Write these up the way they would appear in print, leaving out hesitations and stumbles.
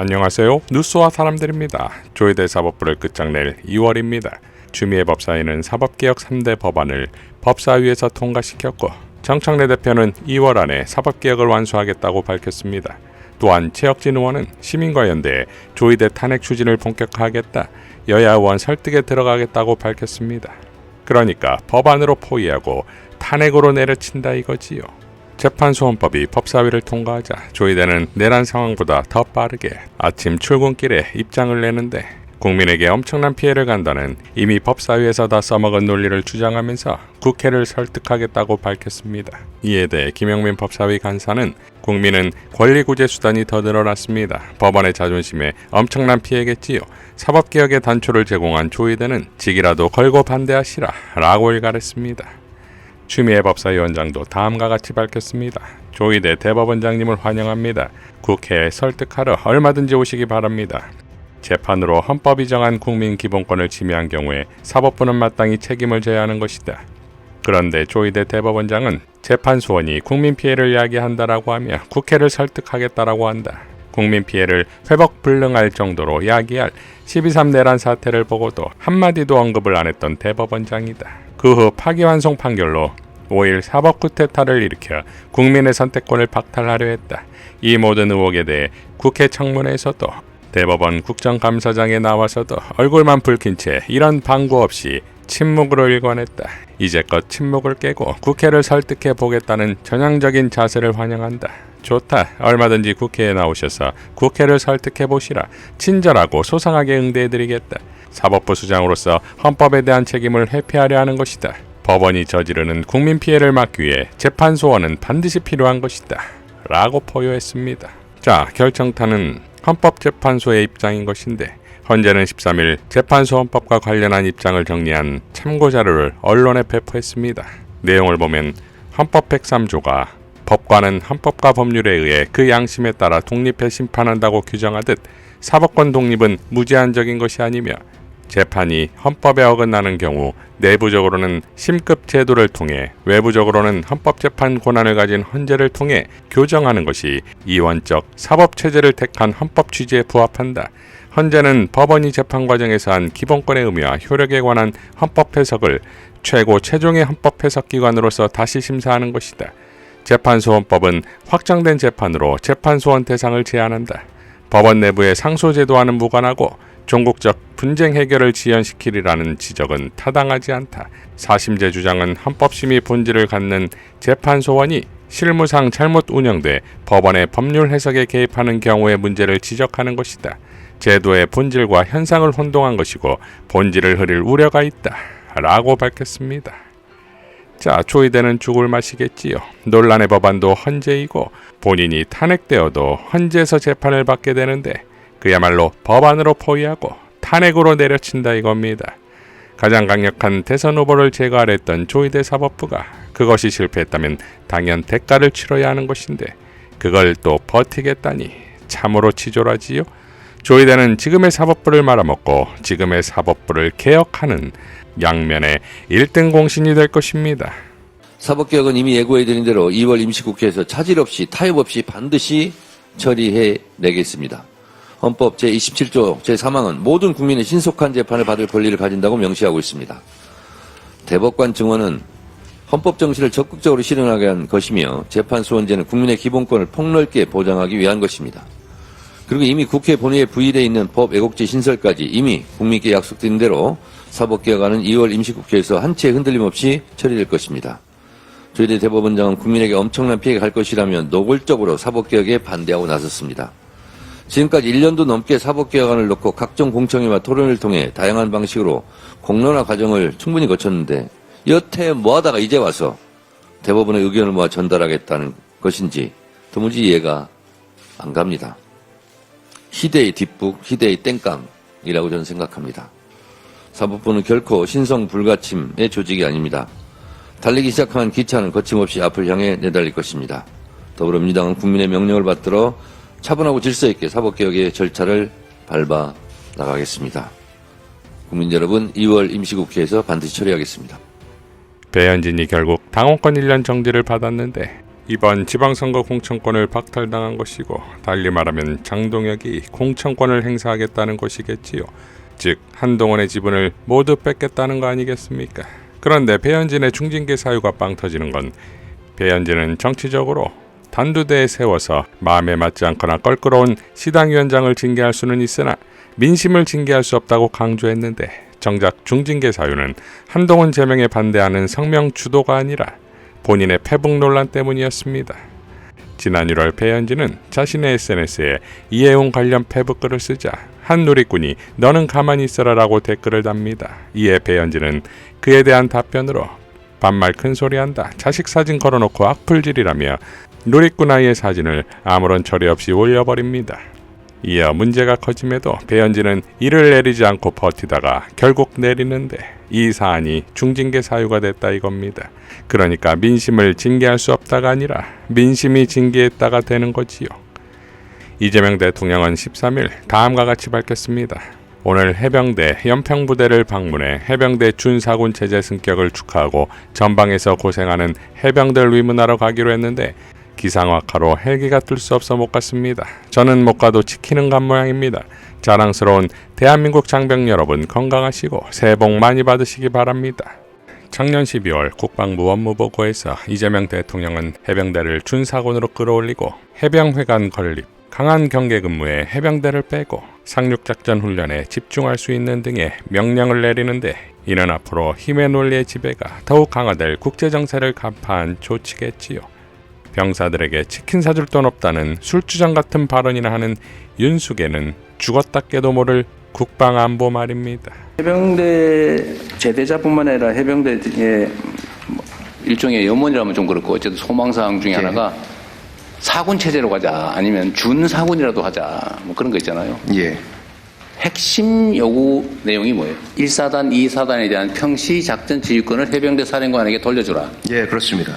안녕하세요. 뉴스와 사람들입니다. 조희대 사법부를 끝장낼 2월입니다. 추미애 법사위는 사법개혁 3대 법안을 법사위에서 통과시켰고 정청래 대표는 2월 안에 사법개혁을 완수하겠다고 밝혔습니다. 또한 최혁진 의원은 시민과 연대해 조희대 탄핵 추진을 본격화하겠다, 여야 의원 설득에 들어가겠다고 밝혔습니다. 그러니까 법안으로 포위하고 탄핵으로 내려친다 이거지요. 재판소원법이 법사위를 통과하자 조희대는 내란 상황보다 더 빠르게 아침 출근길에 입장을 내는데 국민에게 엄청난 피해를 간다는 이미 법사위에서 다 써먹은 논리를 주장하면서 국회를 설득하겠다고 밝혔습니다. 이에 대해 김영민 법사위 간사는 국민은 권리구제 수단이 더 늘어났습니다. 법원의 자존심에 엄청난 피해겠지요. 사법개혁의 단초를 제공한 조희대는 직이라도 걸고 반대하시라 라고 일갈했습니다. 추미애 법사위원장도 다음과 같이 밝혔습니다. 조희대 대법원장님을 환영합니다. 국회에 설득하러 얼마든지 오시기 바랍니다. 재판으로 헌법이 정한 국민 기본권을 침해한 경우에 사법부는 마땅히 책임을 져야 하는 것이다. 그런데 조희대 대법원장은 재판 소원이 국민 피해를 야기한다라고 하며 국회를 설득하겠다라고 한다. 국민 피해를 회복 불능할 정도로 야기할 12.3 내란 사태를 보고도 한마디도 언급을 안 했던 대법원장이다. 그 후 파기환송 판결로 5일 사법 쿠데타를 일으켜 국민의 선택권을 박탈하려 했다. 이 모든 의혹에 대해 국회 청문회에서도 대법원 국정감사장에 나와서도 얼굴만 붉힌 채 이런 방구 없이 침묵으로 일관했다. 이제껏 침묵을 깨고 국회를 설득해 보겠다는 전향적인 자세를 환영한다. 좋다. 얼마든지 국회에 나오셔서 국회를 설득해 보시라. 친절하고 소상하게 응대해드리겠다. 사법부 수장으로서 헌법에 대한 책임을 회피하려 하는 것이다. 법원이 저지르는 국민 피해를 막기 위해 재판 소원은 반드시 필요한 것이다. 라고 포효했습니다. 자, 결정타는 헌법재판소의 입장인 것인데 헌재는 13일 재판소 헌법과 관련한 입장을 정리한 참고자료를 언론에 배포했습니다. 내용을 보면 헌법 103조가 법관은 헌법과 법률에 의해 그 양심에 따라 독립해 심판한다고 규정하듯 사법권 독립은 무제한적인 것이 아니며 재판이 헌법에 어긋나는 경우 내부적으로는 심급 제도를 통해 외부적으로는 헌법재판 권한을 가진 헌재를 통해 교정하는 것이 이원적 사법체제를 택한 헌법 취지에 부합한다. 헌재는 법원이 재판 과정에서 한 기본권의 의미와 효력에 관한 헌법 해석을 최고 최종의 헌법 해석기관으로서 다시 심사하는 것이다. 재판소원법은 확정된 재판으로 재판소원 대상을 제한한다. 법원 내부의 상소제도와는 무관하고 종국적 분쟁 해결을 지연시키리라는 지적은 타당하지 않다. 사심제 주장은 헌법심의 본질을 갖는 재판소원이 실무상 잘못 운영돼 법원의 법률 해석에 개입하는 경우의 문제를 지적하는 것이다. 제도의 본질과 현상을 혼동한 것이고 본질을 흐릴 우려가 있다. 라고 밝혔습니다. 자, 조희대는 죽을 맛이겠지요. 논란의 법안도 헌재이고 본인이 탄핵되어도 헌재에서 재판을 받게 되는데 그야말로 법안으로 포위하고 탄핵으로 내려친다 이겁니다. 가장 강력한 대선 후보를 제거하려 했던 조희대 사법부가 그것이 실패했다면 당연 대가를 치러야 하는 것인데 그걸 또 버티겠다니 참으로 치졸하지요. 조희대는 지금의 사법부를 말아먹고 지금의 사법부를 개혁하는 양면의 1등 공신이 될 것입니다. 사법개혁은 이미 예고해드린 대로 2월 임시국회에서 차질 없이 타협 없이 반드시 처리해내겠습니다. 헌법 제27조 제3항은 모든 국민의 신속한 재판을 받을 권리를 가진다고 명시하고 있습니다. 대법관 증언은 헌법 정신을 적극적으로 실현하게 한 것이며 재판소원제는 국민의 기본권을 폭넓게 보장하기 위한 것입니다. 그리고 이미 국회 본회의에 부의되어 있는 법 애국지 신설까지 이미 국민께 약속드린 대로 사법개혁안은 2월 임시국회에서 한 채 흔들림 없이 처리될 것입니다. 조희대 대법원장은 국민에게 엄청난 피해가 갈 것이라면 노골적으로 사법개혁에 반대하고 나섰습니다. 지금까지 1년도 넘게 사법개혁안을 놓고 각종 공청회와 토론을 통해 다양한 방식으로 공론화 과정을 충분히 거쳤는데 여태 뭐하다가 이제 와서 대법원의 의견을 모아 전달하겠다는 것인지 도무지 이해가 안 갑니다. 희대의 뒷북, 희대의 땡깡이라고 저는 생각합니다. 사법부는 결코 신성 불가침의 조직이 아닙니다. 달리기 시작한 기차는 거침없이 앞을 향해 내달릴 것입니다. 더불어민주당은 국민의 명령을 받들어 차분하고 질서 있게 사법개혁의 절차를 밟아 나가겠습니다. 국민 여러분, 2월 임시국회에서 반드시 처리하겠습니다. 배현진이 결국 당원권 1년 정지를 받았는데 이번 지방선거 공천권을 박탈당한 것이고 달리 말하면 장동혁이 공천권을 행사하겠다는 것이겠지요. 즉 한동훈의 지분을 모두 뺏겠다는 거 아니겠습니까? 그런데 배현진의 중징계 사유가 빵 터지는 건 배현진은 정치적으로 단두대에 세워서 마음에 맞지 않거나 껄끄러운 시당위원장을 징계할 수는 있으나 민심을 징계할 수 없다고 강조했는데 정작 중징계 사유는 한동훈 제명에 반대하는 성명 주도가 아니라 본인의 패북 논란 때문이었습니다. 지난 1월 배현진은 자신의 SNS에 이해웅 관련 패북글을 쓰자 한 누리꾼이 너는 가만히 있어라라고 댓글을 답니다. 이에 배현진은 그에 대한 답변으로 반말 큰소리한다. 자식 사진 걸어놓고 악플질이라며 누리꾼 아이의 사진을 아무런 처리 없이 올려버립니다. 이어 문제가 커짐에도 배현진은 이를 내리지 않고 버티다가 결국 내리는데 이 사안이 중징계 사유가 됐다 이겁니다. 그러니까 민심을 징계할 수 없다가 아니라 민심이 징계했다가 되는 거지요. 이재명 대통령은 13일 다음과 같이 밝혔습니다. 오늘 해병대 연평부대를 방문해 해병대 준사군 체제 승격을 축하하고 전방에서 고생하는 해병들 위문하러 가기로 했는데 기상악화로 헬기가 뜰 수 없어 못 갔습니다. 저는 못 가도 지키는 간 모양입니다. 자랑스러운 대한민국 장병 여러분 건강하시고 새해 복 많이 받으시기 바랍니다. 작년 12월 국방부 업무보고에서 이재명 대통령은 해병대를 준사군으로 끌어올리고 해병회관 건립, 강한 경계 근무에 해병대를 빼고 상륙작전 훈련에 집중할 수 있는 등의 명령을 내리는데 이는 앞으로 힘의 논리의 지배가 더욱 강화될 국제정세를 간파한 조치겠지요. 병사들에게 치킨 사줄 돈 없다는 술주정 같은 발언이나 하는 윤숙에는 죽었다 깨도 모를 국방안보 말입니다. 해병대 제대자뿐만 아니라 해병대의 일종의 염원이라면 좀 그렇고 어쨌든 소망사항 중에 하나가 사군 체제로 가자 아니면 준사군이라도 하자 뭐 그런 거 있잖아요. 예. 핵심 요구 내용이 뭐예요? 1사단, 2사단에 대한 평시 작전 지휘권을 해병대 사령관에게 돌려주라. 예, 그렇습니다.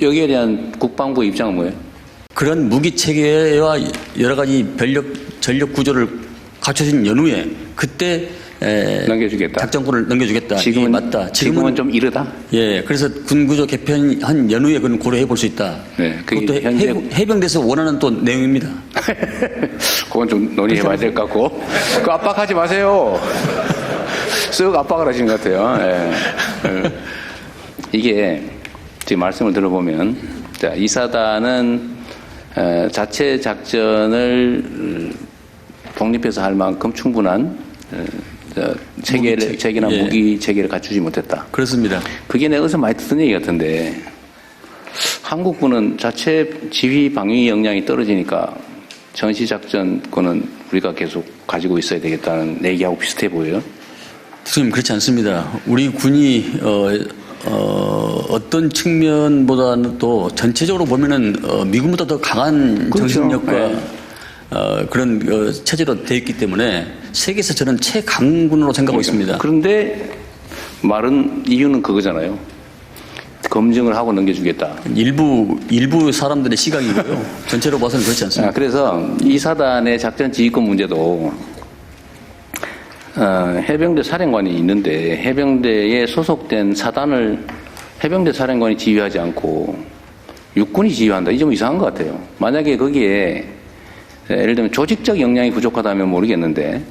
여기에 대한 국방부 입장은 뭐예요? 그런 무기 체계와 여러 가지 전력 구조를 갖춰진 연후에 그때 넘겨주겠다. 작전권을 넘겨주겠다. 지금은 이게 맞다. 지금은 좀 이르다. 예, 그래서 군구조 개편한 연후에 그건 고려해 볼 수 있다. 네, 그게 그것도 현재 해병대에서 원하는 또 내용입니다. 그건 좀 논의해봐야 될 것 같고. 그 압박하지 마세요. 쓱 압박을 하시는 것 같아요. 예. 이게 지금 말씀을 들어보면 자, 이 사단은 자체 작전을 독립해서 할 만큼 충분한 체계나 예. 무기 체계를 갖추지 못했다. 그렇습니다. 그게 내가 어디서 많이 듣던 얘기 같은데 한국군은 자체 지휘 방위 역량이 떨어지니까 전시작전권은 우리가 계속 가지고 있어야 되겠다는 얘기하고 비슷해 보여요. 선생님 그렇지 않습니다. 우리 군이 어떤 측면보다는 또 전체적으로 보면은 미군보다 더 강한 그렇죠. 정신력과 네. 그런 체제로 되어 있기 때문에 세계에서 저는 최강군으로 생각하고 있습니다. 그런데 말은 이유는 그거잖아요. 검증을 하고 넘겨주겠다. 일부 사람들의 시각이고요. 전체로 봐서는 그렇지 않습니다. 그래서 이 사단의 작전 지휘권 문제도 해병대 사령관이 있는데 해병대에 소속된 사단을 해병대 사령관이 지휘하지 않고 육군이 지휘한다. 이 좀 이상한 것 같아요. 만약에 거기에 예를 들면 조직적 역량이 부족하다면 모르겠는데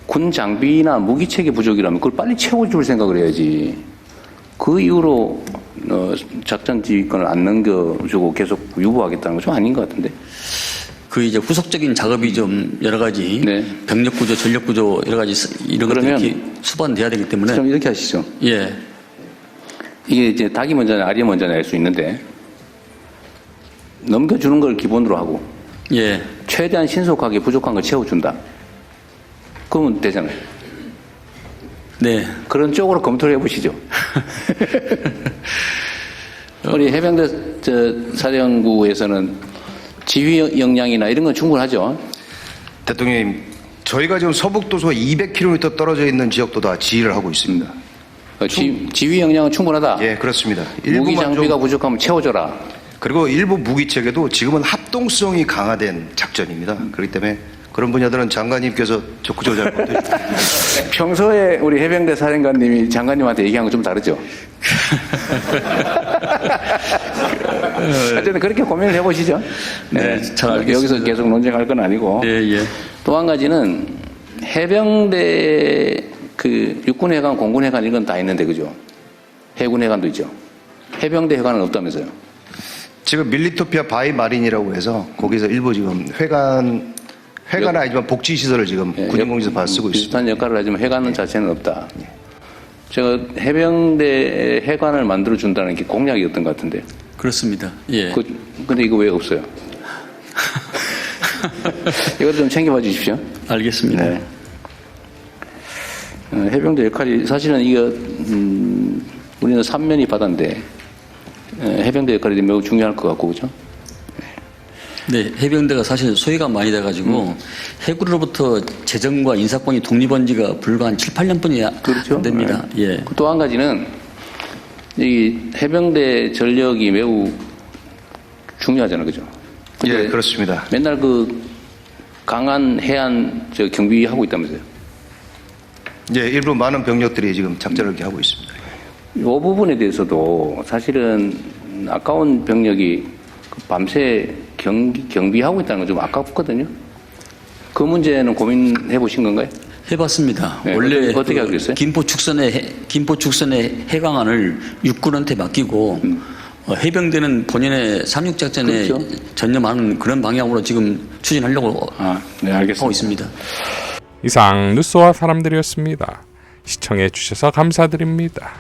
군 장비나 무기 체계 부족이라면 그걸 빨리 채워줄 생각을 해야지. 그 이후로 작전 지휘권을 안 넘겨주고 계속 유보하겠다는 건 좀 아닌 것 같은데. 그 이제 후속적인 작업이 좀 여러 가지 네. 병력 구조, 전력 구조 여러 가지 이런 것들이 그러면 이렇게 수반돼야 되기 때문에 좀 이렇게 하시죠. 예. 이게 이제 닭이 먼저냐 알이 먼저냐 할 수 있는데 넘겨주는 걸 기본으로 하고 예. 최대한 신속하게 부족한 걸 채워준다. 그러면 되잖아요. 네. 그런 쪽으로 검토를 해보시죠. 우리 해병대 사령부에서는 지휘 역량이나 이런 건 충분하죠. 대통령님, 저희가 지금 서북도서 200km 떨어져 있는 지역도 다 지휘를 하고 있습니다. 지휘 역량은 충분하다. 예, 그렇습니다. 무기 일부만 장비가 좀, 부족하면 채워줘라. 그리고 일부 무기 체계도 지금은 합동성이 강화된 작전입니다. 그렇기 때문에 그런 분야들은 장관님께서 적극적으로 잘 못해주십니다. 평소에 우리 해병대 사령관님이 장관님한테 얘기한 건 좀 다르죠? 어쨌든 그렇게 고민을 해보시죠. 네, 잘 알겠습니다. 여기서 계속 논쟁할 건 아니고. 예, 예. 또 한 가지는 해병대 그 육군해관, 공군해관 이건 다 있는데 그죠? 해군해관도 있죠. 해병대 해관은 없다면서요? 지금 밀리토피아 바이 마린이라고 해서 거기서 일부 지금 회관은 아니지만 복지시설을 지금 군인공지에서 받아 쓰고 있습니다. 비슷한 역할을 하지만 해관 자체는 없다. 제가 해병대 해관을 만들어 준다는 게 공약이었던 것 같은데. 그렇습니다. 예. 근데 이거 왜 없어요? 이것 좀 챙겨봐 주십시오. 알겠습니다. 네. 해병대 역할이 사실은 이거 우리는 3면이 바다인데 해병대 역할이 매우 중요할 것 같고 그죠? 네, 해병대가 사실 소외가 많이 돼가지고 해군으로부터 재정과 인사권이 독립한 지가 불과 한 7, 8년뿐이 그렇죠. 안 됩니다. 예. 또 한 가지는 이 해병대 전력이 매우 중요하잖아요, 그죠? 예, 그렇습니다. 맨날 그 강한 해안 경비하고 있다면서요? 예, 일부 많은 병력들이 지금 작전을 이렇게 하고 있습니다. 이 부분에 대해서도 사실은 아까운 병력이 밤새 경비하고 있다는 건 좀 아깝거든요. 그 문제는 고민해 보신 건가요? 해봤습니다. 네, 원래 어떻게 하기로 했어요? 김포 축선의 해강안을 육군한테 맡기고 해병대는 본연의 상륙작전에 그렇죠. 전념하는 그런 방향으로 지금 추진하려고 네, 알겠습니다. 하고 있습니다. 이상 뉴스와 사람들이었습니다. 시청해 주셔서 감사드립니다.